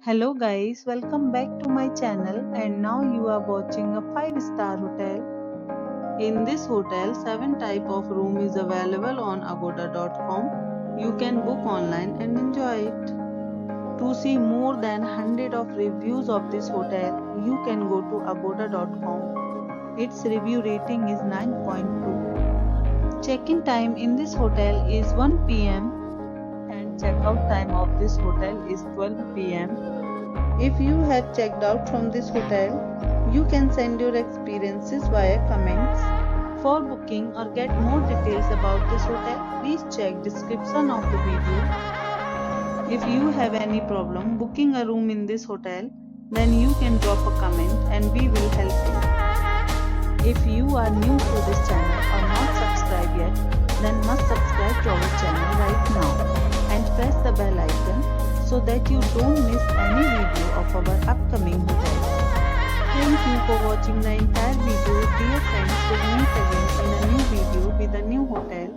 Hello guys, welcome back to my channel and now you are watching a 5-star hotel. In this hotel, 7 type of room is available on agoda.com. You can book online and enjoy it. To see more than 100 of reviews of this hotel, you can go to agoda.com. Its review rating is 9.2. Check-in time in this hotel is 1 p.m. and check-out time of this hotel is 12 p.m. If you have checked out from this hotel, you can send your experiences via comments. For booking or get more details about this hotel, please check description of the video. If you have any problem booking a room in this hotel, then you can drop a comment and we will help you. If you are new to this channel or not subscribed yet, then must subscribe to our channel right now and press the bell icon so that you don't miss any video of our upcoming hotel. Thank you for watching the entire video. Dear friends, we'll meet again in a new video with a new hotel.